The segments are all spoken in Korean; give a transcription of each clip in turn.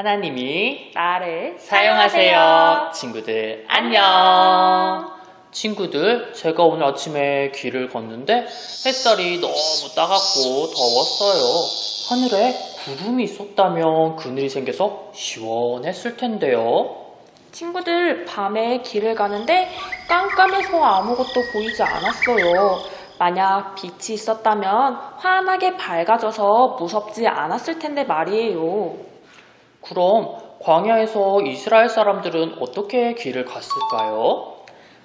하나님이 나를 사용하세요. 친구들 안녕. 친구들, 제가 오늘 아침에 길을 걷는데 햇살이 너무 따갑고 더웠어요. 하늘에 구름이 있었다면 그늘이 생겨서 시원했을 텐데요. 친구들, 밤에 길을 가는데 깜깜해서 아무것도 보이지 않았어요. 만약 빛이 있었다면 환하게 밝아져서 무섭지 않았을 텐데 말이에요. 그럼 광야에서 이스라엘 사람들은 어떻게 길을 갔을까요?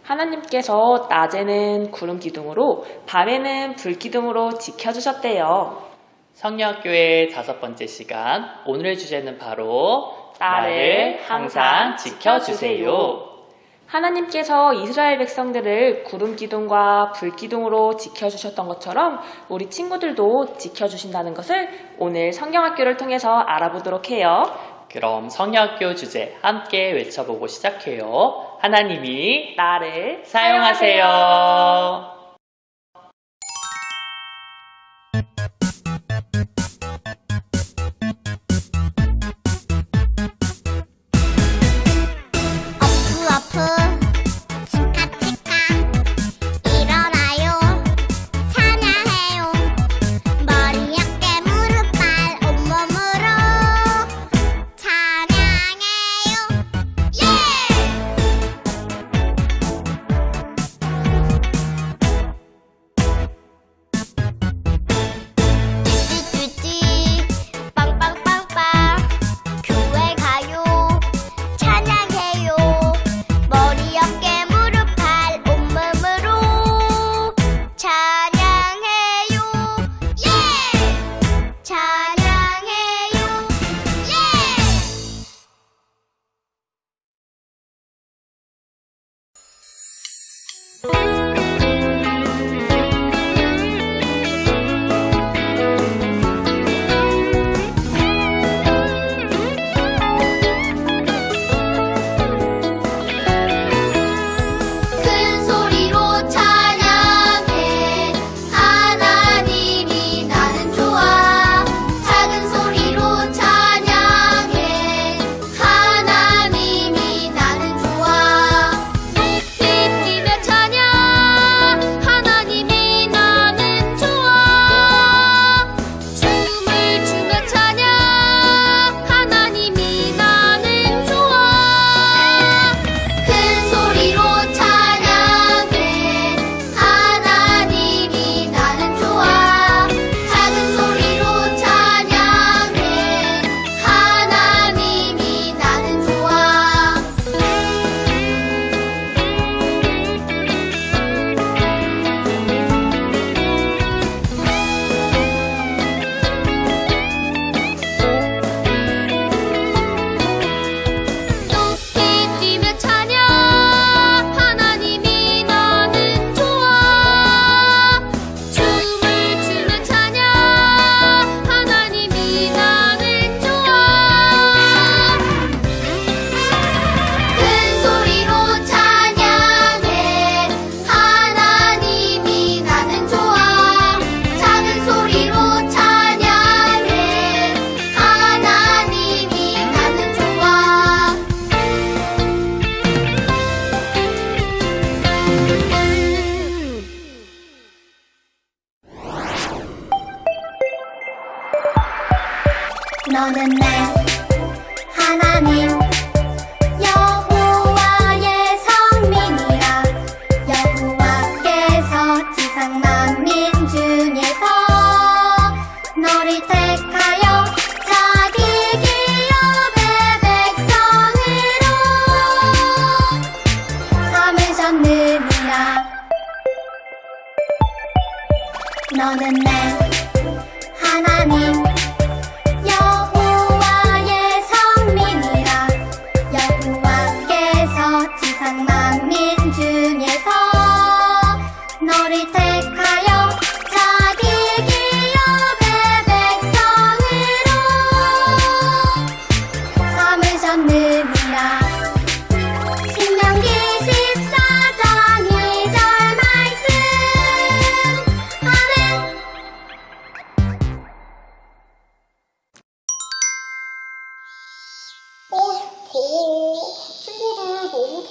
하나님께서 낮에는 구름 기둥으로 밤에는 불 기둥으로 지켜주셨대요. 성령학교의 5번째 시간, 오늘의 주제는 바로 나를 항상 지켜주세요. 하나님께서 이스라엘 백성들을 구름 기둥과 불 기둥으로 지켜주셨던 것처럼 우리 친구들도 지켜주신다는 것을 오늘 성경학교를 통해서 알아보도록 해요. 그럼 성령학교 주제 함께 외쳐보고 시작해요. 하나님이 나를 사용하세요. 너는 내 하나님 여호와의 성민이라. 여호와께서 지상 만민 중에서 너를 택하여 자기 기업의 백성으로 삼으셨느니라. 너는 내 하나님 여호와의 성민이라. 여호와께서 지상 만민 중에서 너를 택하여 자기 기업의 백성으로 삼으셨느니라. 신명기 14장 2절 말씀. 아멘.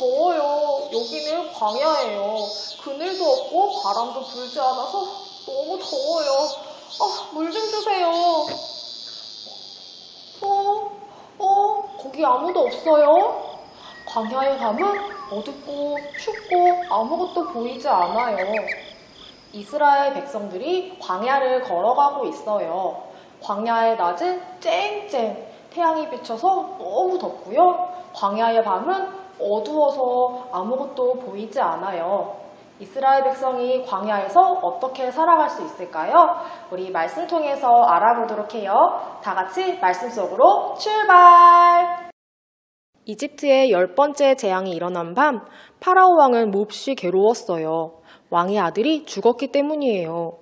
더워요. 여기는 광야예요. 그늘도 없고 바람도 불지 않아서 너무 더워요. 물 좀 주세요. 거기 아무도 없어요? 광야에 가면 어둡고 춥고 아무것도 보이지 않아요. 이스라엘 백성들이 광야를 걸어가고 있어요. 광야의 낮은 쨍쨍 태양이 비쳐서 너무 덥고요. 광야의 밤은 어두워서 아무것도 보이지 않아요. 이스라엘 백성이 광야에서 어떻게 살아갈 수 있을까요? 우리 말씀 통해서 알아보도록 해요. 다 같이 말씀 속으로 출발! 이집트의 10번째 재앙이 일어난 밤, 파라오 왕은 몹시 괴로웠어요. 왕의 아들이 죽었기 때문이에요.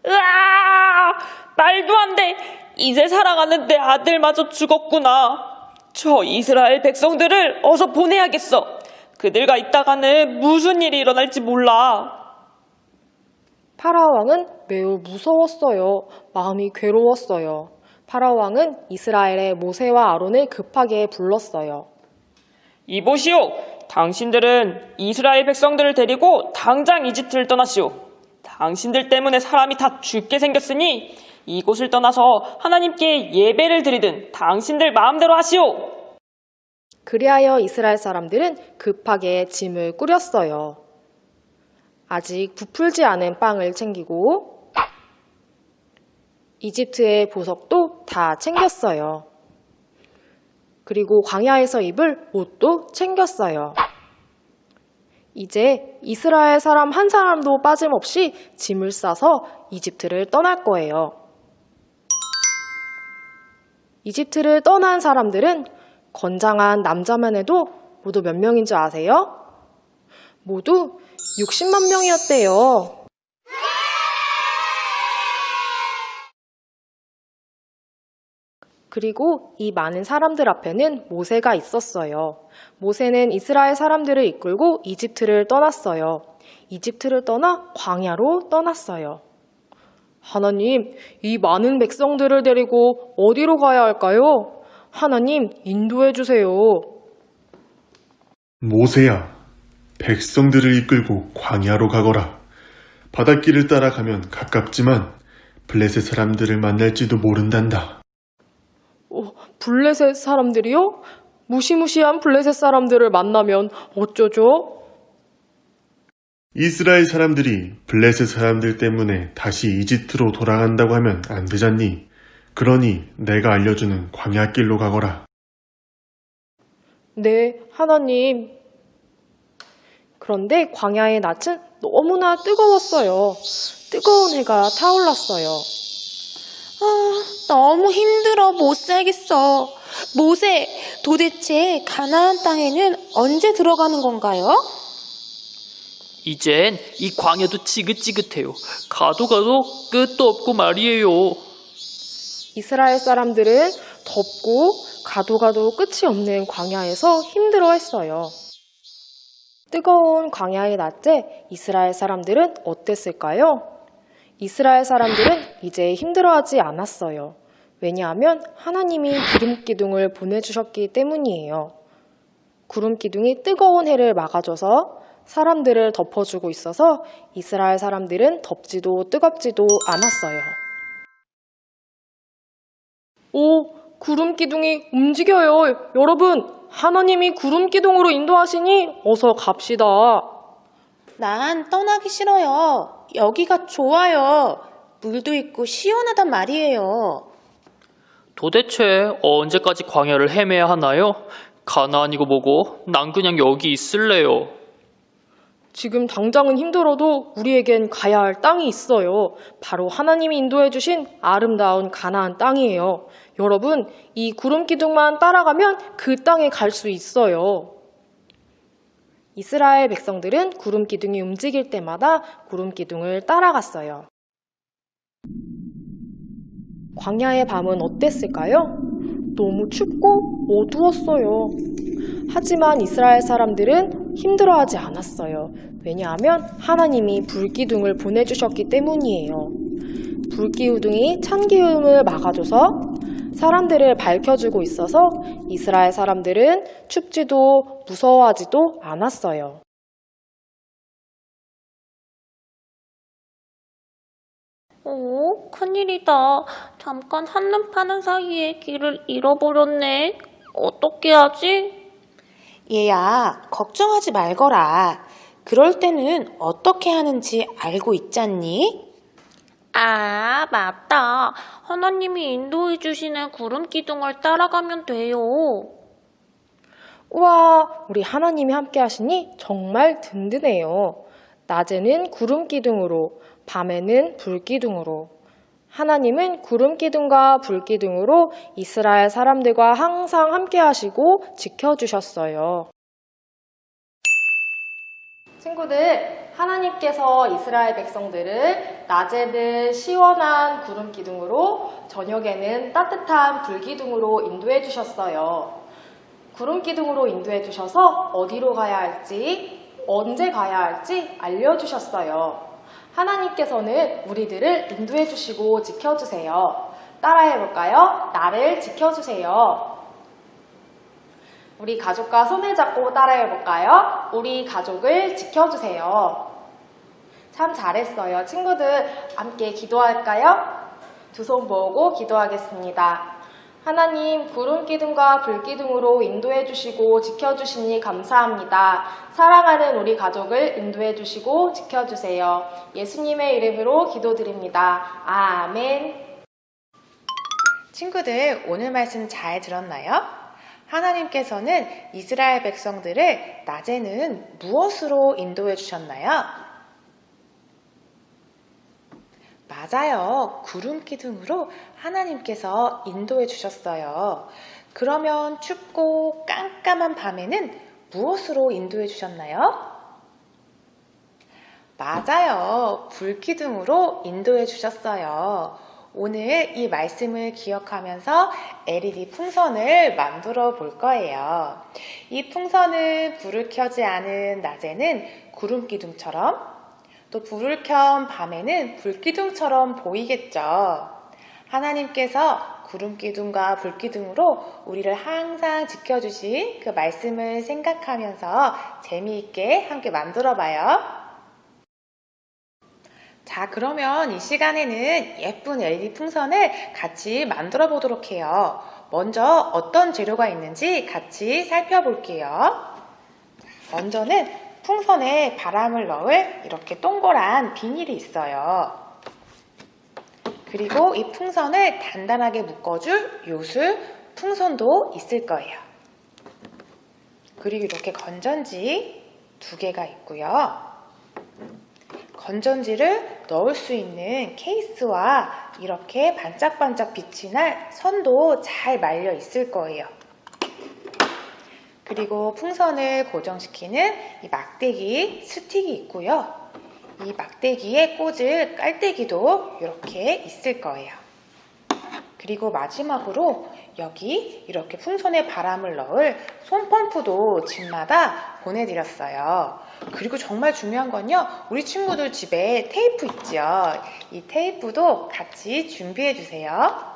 으아! 말도 안 돼! 이제 살아가는 내 아들마저 죽었구나. 저 이스라엘 백성들을 어서 보내야겠어. 그들과 있다가는 무슨 일이 일어날지 몰라. 파라오 왕은 매우 무서웠어요. 마음이 괴로웠어요. 파라오 왕은 이스라엘의 모세와 아론을 급하게 불렀어요. 이보시오. 당신들은 이스라엘 백성들을 데리고 당장 이집트를 떠나시오. 당신들 때문에 사람이 다 죽게 생겼으니 이곳을 떠나서 하나님께 예배를 드리든 당신들 마음대로 하시오. 그리하여 이스라엘 사람들은 급하게 짐을 꾸렸어요. 아직 부풀지 않은 빵을 챙기고 이집트의 보석도 다 챙겼어요. 그리고 광야에서 입을 옷도 챙겼어요. 이제 이스라엘 사람 한 사람도 빠짐없이 짐을 싸서 이집트를 떠날 거예요. 이집트를 떠난 사람들은 건장한 남자만 해도 모두 몇 명인 줄 아세요? 모두 60만 명이었대요. 그리고 이 많은 사람들 앞에는 모세가 있었어요. 모세는 이스라엘 사람들을 이끌고 이집트를 떠났어요. 이집트를 떠나 광야로 떠났어요. 하나님, 이 많은 백성들을 데리고 어디로 가야 할까요? 하나님, 인도해 주세요. 모세야, 백성들을 이끌고 광야로 가거라. 바닷길을 따라가면 가깝지만 블레셋 사람들을 만날지도 모른단다. 블레셋 사람들이요? 무시무시한 블레셋 사람들을 만나면 어쩌죠? 이스라엘 사람들이 블레셋 사람들 때문에 다시 이집트로 돌아간다고 하면 안 되잖니. 그러니 내가 알려주는 광야길로 가거라. 네, 하나님. 그런데 광야의 낯은 너무나 뜨거웠어요. 뜨거운 해가 타올랐어요. 너무 힘들어 못 살겠어. 모세, 도대체 가나안 땅에는 언제 들어가는 건가요? 이젠 이 광야도 지긋지긋해요. 가도 끝도 없고 말이에요. 이스라엘 사람들은 덥고 가도 끝이 없는 광야에서 힘들어했어요. 뜨거운 광야의 낮에 이스라엘 사람들은 어땠을까요? 이스라엘 사람들은 이제 힘들어하지 않았어요. 왜냐하면 하나님이 구름기둥을 보내주셨기 때문이에요. 구름기둥이 뜨거운 해를 막아줘서 사람들을 덮어주고 있어서 이스라엘 사람들은 덥지도 뜨겁지도 않았어요. 구름기둥이 움직여요. 여러분, 하나님이 구름기둥으로 인도하시니 어서 갑시다. 난 떠나기 싫어요. 여기가 좋아요. 물도 있고 시원하단 말이에요. 도대체 언제까지 광야를 헤매야 하나요? 가나안이고 뭐고 난 그냥 여기 있을래요. 지금 당장은 힘들어도 우리에겐 가야 할 땅이 있어요. 바로 하나님이 인도해 주신 아름다운 가나안 땅이에요. 여러분, 이 구름기둥만 따라가면 그 땅에 갈 수 있어요. 이스라엘 백성들은 구름기둥이 움직일 때마다 구름기둥을 따라갔어요. 광야의 밤은 어땠을까요? 너무 춥고 어두웠어요. 하지만 이스라엘 사람들은 힘들어하지 않았어요. 왜냐하면 하나님이 불기둥을 보내주셨기 때문이에요. 불기둥이 찬 기름을 막아줘서 사람들을 밝혀주고 있어서 이스라엘 사람들은 춥지도 무서워하지도 않았어요. 큰일이다. 잠깐 한눈 파는 사이에 길을 잃어버렸네. 어떻게 하지? 얘야, 걱정하지 말거라. 그럴 때는 어떻게 하는지 알고 있잖니? 아, 맞다. 하나님이 인도해 주시는 구름 기둥을 따라가면 돼요. 우와, 우리 하나님이 함께 하시니 정말 든든해요. 낮에는 구름 기둥으로, 밤에는 불 기둥으로. 하나님은 구름 기둥과 불 기둥으로 이스라엘 사람들과 항상 함께 하시고 지켜주셨어요. 친구들, 하나님께서 이스라엘 백성들을 낮에는 시원한 구름 기둥으로, 저녁에는 따뜻한 불 기둥으로 인도해 주셨어요. 구름 기둥으로 인도해 주셔서 어디로 가야 할지, 언제 가야 할지 알려주셨어요. 하나님께서는 우리들을 인도해 주시고 지켜주세요. 따라해 볼까요? 나를 지켜주세요. 우리 가족과 손을 잡고 따라해 볼까요? 우리 가족을 지켜주세요. 참 잘했어요. 친구들 함께 기도할까요? 두 손 모으고 기도하겠습니다. 하나님, 구름 기둥과 불 기둥으로 인도해 주시고 지켜주시니 감사합니다. 사랑하는 우리 가족을 인도해 주시고 지켜주세요. 예수님의 이름으로 기도드립니다. 아멘. 친구들, 오늘 말씀 잘 들었나요? 하나님께서는 이스라엘 백성들을 낮에는 무엇으로 인도해 주셨나요? 맞아요. 구름 기둥으로 하나님께서 인도해 주셨어요. 그러면 춥고 깜깜한 밤에는 무엇으로 인도해 주셨나요? 맞아요. 불 기둥으로 인도해 주셨어요. 오늘 이 말씀을 기억하면서 LED 풍선을 만들어 볼 거예요. 이 풍선은 불을 켜지 않은 낮에는 구름 기둥처럼, 또 불을 켠 밤에는 불 기둥처럼 보이겠죠. 하나님께서 구름 기둥과 불 기둥으로 우리를 항상 지켜주신 그 말씀을 생각하면서 재미있게 함께 만들어 봐요. 자, 그러면 이 시간에는 예쁜 LED 풍선을 같이 만들어 보도록 해요. 먼저 어떤 재료가 있는지 같이 살펴볼게요. 먼저는 풍선에 바람을 넣을 이렇게 동그란 비닐이 있어요. 그리고 이 풍선을 단단하게 묶어줄 요술 풍선도 있을 거예요. 그리고 이렇게 건전지 2개가 있고요. 건전지를 넣을 수 있는 케이스와 이렇게 반짝반짝 빛이 날 선도 잘 말려 있을 거예요. 그리고 풍선을 고정시키는 이 막대기 스틱이 있고요. 이 막대기에 꽂을 깔때기도 이렇게 있을 거예요. 그리고 마지막으로 여기 이렇게 풍선에 바람을 넣을 손펌프도 집마다 보내드렸어요. 그리고 정말 중요한 건요, 우리 친구들 집에 테이프 있죠? 이 테이프도 같이 준비해 주세요.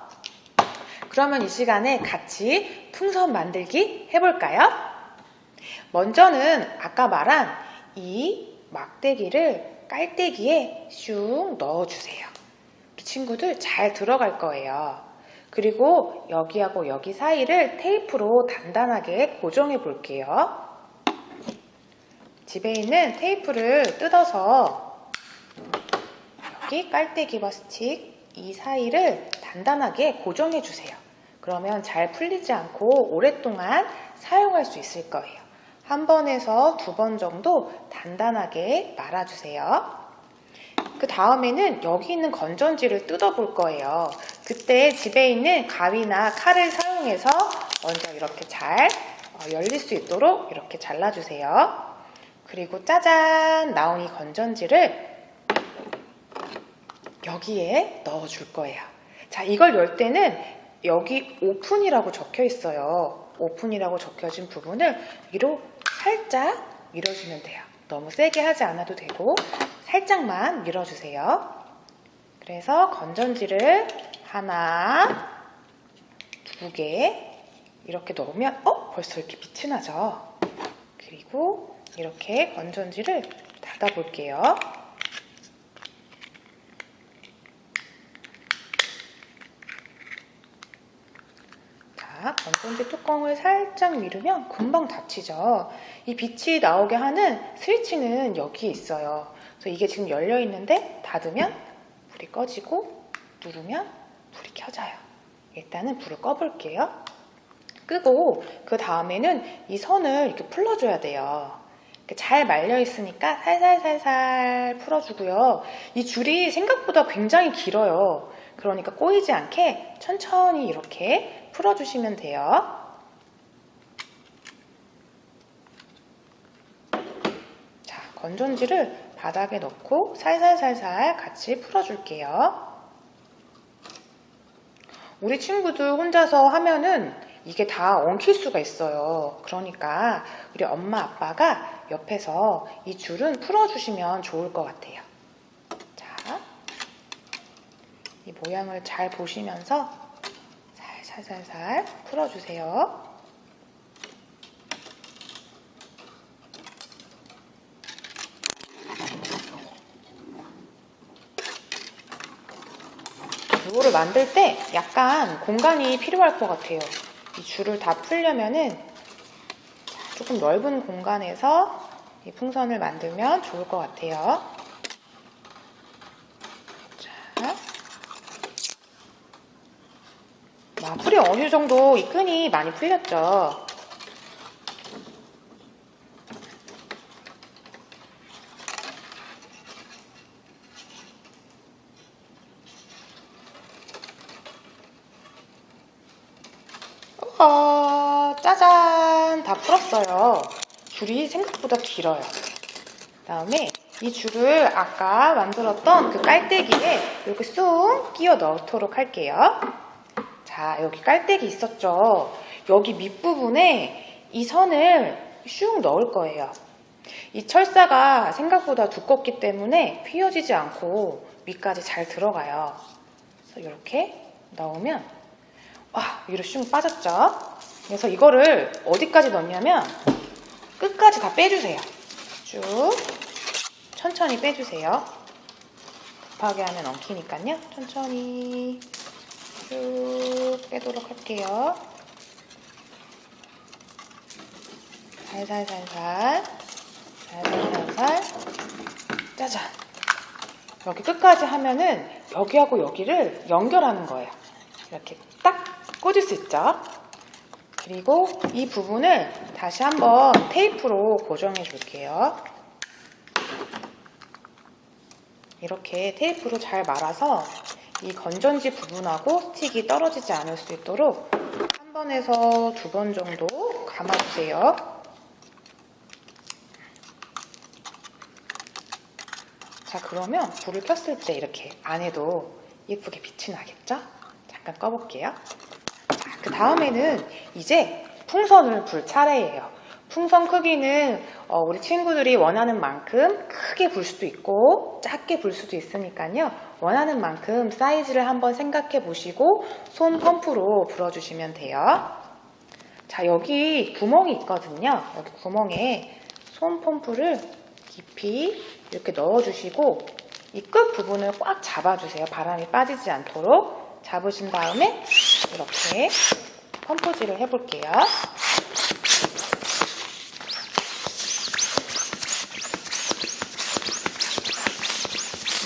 그러면 이 시간에 같이 풍선 만들기 해볼까요? 먼저는 아까 말한 이 막대기를 깔때기에 슉 넣어주세요. 우리 친구들 잘 들어갈 거예요. 그리고 여기하고 여기 사이를 테이프로 단단하게 고정해 볼게요. 집에 있는 테이프를 뜯어서 여기 깔때기와 스틱 이 사이를 단단하게 고정해 주세요. 그러면 잘 풀리지 않고 오랫동안 사용할 수 있을 거예요. 한 번에서 2번 정도 단단하게 말아주세요. 그 다음에는 여기 있는 건전지를 뜯어 볼 거예요. 그때 집에 있는 가위나 칼을 사용해서 먼저 이렇게 잘 열릴 수 있도록 이렇게 잘라주세요. 그리고 짜잔! 나온 이 건전지를 여기에 넣어줄 거예요. 자, 이걸 열 때는 여기 오픈이라고 적혀 있어요. 오픈이라고 적혀진 부분을 위로 살짝 밀어주면 돼요. 너무 세게 하지 않아도 되고 살짝만 밀어주세요. 그래서 건전지를 하나, 2개 이렇게 넣으면 벌써 이렇게 빛이 나죠. 그리고 이렇게 건전지를 닫아 볼게요. 자, 건전지 뚜껑을 살짝 밀으면 금방 닫히죠. 이 빛이 나오게 하는 스위치는 여기에 있어요. 그래서 이게 지금 열려 있는데 닫으면 불이 꺼지고 누르면 불이 켜져요. 일단은 불을 꺼볼게요. 끄고 그 다음에는 이 선을 이렇게 풀어줘야 돼요. 이렇게 잘 말려 있으니까 살살살살 풀어주고요. 이 줄이 생각보다 굉장히 길어요. 그러니까 꼬이지 않게 천천히 이렇게 풀어주시면 돼요. 자, 건전지를 바닥에 넣고 살살살살 같이 풀어줄게요. 우리 친구들 혼자서 하면은 이게 다 엉킬 수가 있어요. 그러니까 우리 엄마 아빠가 옆에서 이 줄은 풀어주시면 좋을 것 같아요. 자, 이 모양을 잘 보시면서 살살살살 풀어주세요. 이거를 만들 때 약간 공간이 필요할 것 같아요. 이 줄을 다 풀려면은 조금 넓은 공간에서 이 풍선을 만들면 좋을 것 같아요. 자, 풀이 어느 정도 이 끈이 많이 풀렸죠. 짜잔! 다 풀었어요. 줄이 생각보다 길어요. 그 다음에 이 줄을 아까 만들었던 그 깔때기에 이렇게 쑥 끼워 넣도록 할게요. 자, 여기 깔때기 있었죠? 여기 밑부분에 이 선을 슉 넣을 거예요. 이 철사가 생각보다 두껍기 때문에 휘어지지 않고 밑까지 잘 들어가요. 그래서 이렇게 넣으면 위로 슉 빠졌죠? 그래서 이거를 어디까지 넣냐면 끝까지 다 빼주세요. 쭉 천천히 빼주세요. 급하게 하면 엉키니까요. 천천히 쭉 빼도록 할게요. 살살살살 살살살살 짜잔! 여기 끝까지 하면은 여기하고 여기를 연결하는 거예요. 이렇게 딱 꽂을 수 있죠? 그리고 이 부분을 다시 한번 테이프로 고정해 줄게요. 이렇게 테이프로 잘 말아서 이 건전지 부분하고 스틱이 떨어지지 않을 수 있도록 한 번에서 두 번 정도 감아주세요. 자, 그러면 불을 켰을 때 이렇게 안에도 예쁘게 빛이 나겠죠? 잠깐 꺼볼게요. 자, 그 다음에는 이제 풍선을 불 차례예요. 풍선 크기는 우리 친구들이 원하는 만큼 크게 불 수도 있고 작게 불 수도 있으니까요. 원하는 만큼 사이즈를 한번 생각해 보시고 손 펌프로 불어주시면 돼요. 자, 여기 구멍이 있거든요. 여기 구멍에 손 펌프를 깊이 이렇게 넣어주시고 이 끝 부분을 꽉 잡아주세요. 바람이 빠지지 않도록 잡으신 다음에 이렇게 펌프질을 해볼게요.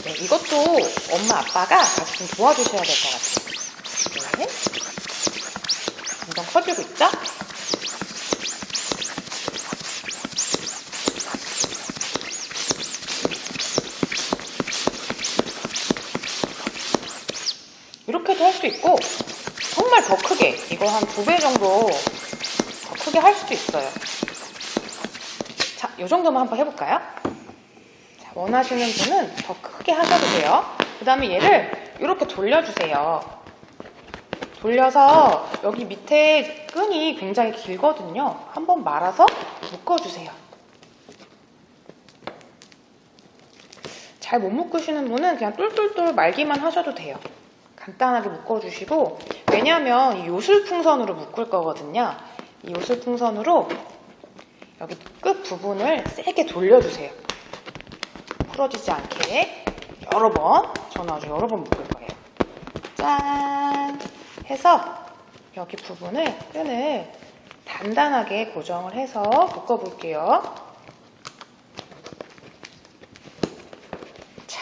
네, 이것도 엄마 아빠가 같이 좀 도와주셔야 될 것 같아요. 네. 점점 커지고 있죠? 이렇게도 할 수 있고 정말 더 크게, 이거 한 2배 정도 더 크게 할 수도 있어요. 자, 이 정도만 한번 해볼까요? 자, 원하시는 분은 더 크게 하셔도 돼요. 그 다음에 얘를 이렇게 돌려주세요. 돌려서 여기 밑에 끈이 굉장히 길거든요. 한번 말아서 묶어주세요. 잘 못 묶으시는 분은 그냥 똘똘똘 말기만 하셔도 돼요. 간단하게 묶어주시고 왜냐하면 이 요술풍선으로 묶을 거거든요. 이 요술풍선으로 여기 끝 부분을 세게 돌려주세요. 풀어지지 않게 저는 아주 여러 번 묶을 거예요. 짠! 해서 여기 부분을 끈을 단단하게 고정을 해서 묶어볼게요. 자,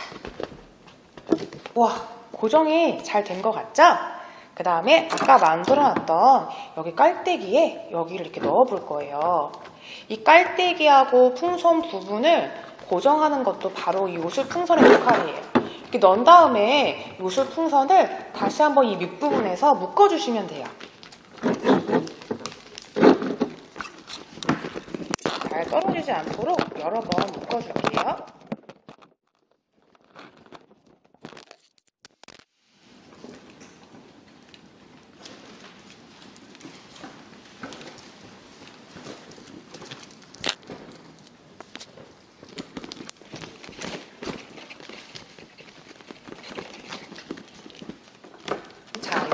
와, 고정이 잘 된 것 같죠? 그 다음에 아까 만들어놨던 여기 깔때기에 여기를 이렇게 넣어볼 거예요. 이 깔때기하고 풍선 부분을 고정하는 것도 바로 이 요술풍선의 역할이에요. 이렇게 넣은 다음에 요술풍선을 다시 한번 이 밑부분에서 묶어주시면 돼요. 잘 떨어지지 않도록 여러 번 묶어줄게요.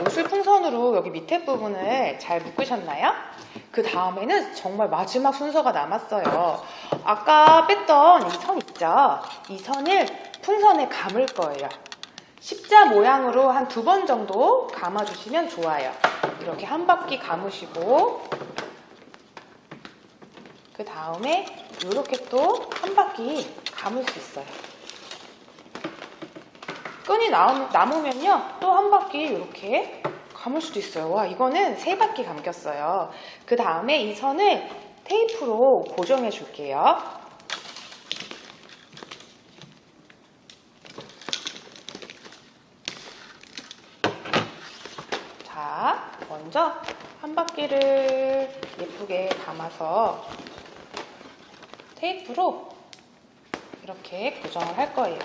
요술풍선으로 여기 밑에 부분을 잘 묶으셨나요? 그 다음에는 정말 마지막 순서가 남았어요. 아까 뺐던 이 선 있죠? 이 선을 풍선에 감을 거예요. 십자 모양으로 한 2번 정도 감아주시면 좋아요. 이렇게 한 바퀴 감으시고 그 다음에 이렇게 또 한 바퀴 감을 수 있어요. 끈이 남으면요 또 한 바퀴 이렇게 감을 수도 있어요. 와, 이거는 3바퀴 감겼어요. 그 다음에 이 선을 테이프로 고정해 줄게요. 자, 먼저 한 바퀴를 예쁘게 감아서 테이프로 이렇게 고정을 할 거예요.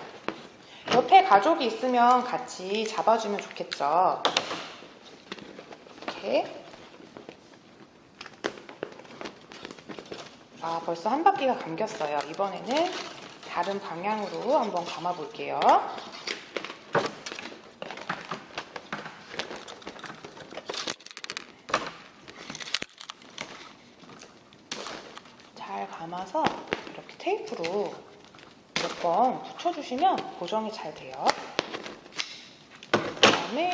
옆에 가족이 있으면 같이 잡아주면 좋겠죠. 이렇게. 아, 벌써 한 바퀴가 감겼어요. 이번에는 다른 방향으로 한번 감아 볼게요. 잘 감아서 이렇게 테이프로 몇 번 붙여주시면 고정이 잘 돼요. 그 다음에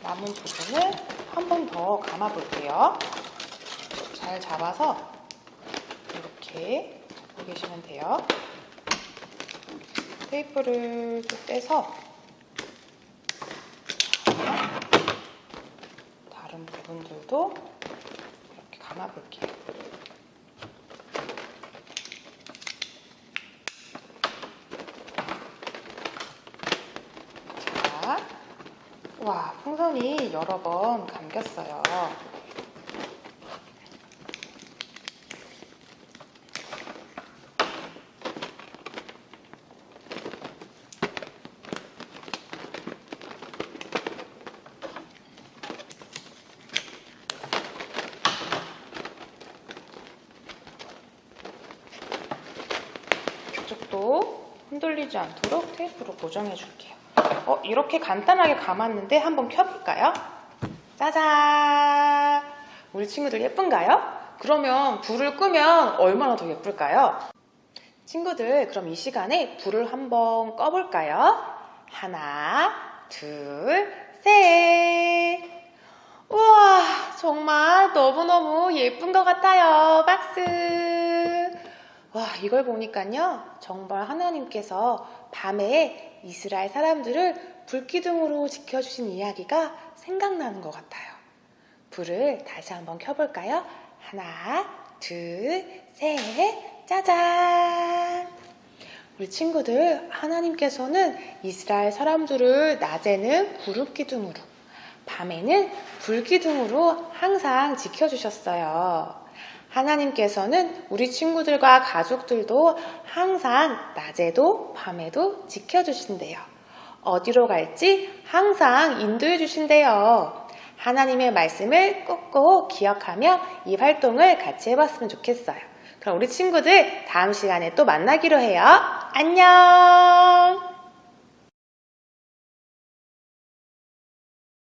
남은 부분을 한 번 더 감아 볼게요. 잘 잡아서 이렇게 잡고 계시면 돼요. 테이프를 또 떼서 다른 부분들도 이렇게 감아 볼게요. 와, 풍선이 여러 번 감겼어요. 이쪽도 흔들리지 않도록 테이프로 고정해 줄게요. 이렇게 간단하게 감았는데 한번 켜볼까요? 짜잔! 우리 친구들 예쁜가요? 그러면 불을 끄면 얼마나 더 예쁠까요? 친구들, 그럼 이 시간에 불을 한번 꺼볼까요? 하나, 둘, 셋! 우와, 정말 너무너무 예쁜 것 같아요. 박수! 와, 이걸 보니까요, 정말 하나님께서 밤에 이스라엘 사람들을 불기둥으로 지켜주신 이야기가 생각나는 것 같아요. 불을 다시 한번 켜볼까요? 하나, 둘, 셋, 짜잔! 우리 친구들, 하나님께서는 이스라엘 사람들을 낮에는 구름기둥으로, 밤에는 불기둥으로 항상 지켜주셨어요. 하나님께서는 우리 친구들과 가족들도 항상 낮에도 밤에도 지켜주신대요. 어디로 갈지 항상 인도해 주신대요. 하나님의 말씀을 꼭꼭 기억하며 이 활동을 같이 해봤으면 좋겠어요. 그럼 우리 친구들 다음 시간에 또 만나기로 해요. 안녕!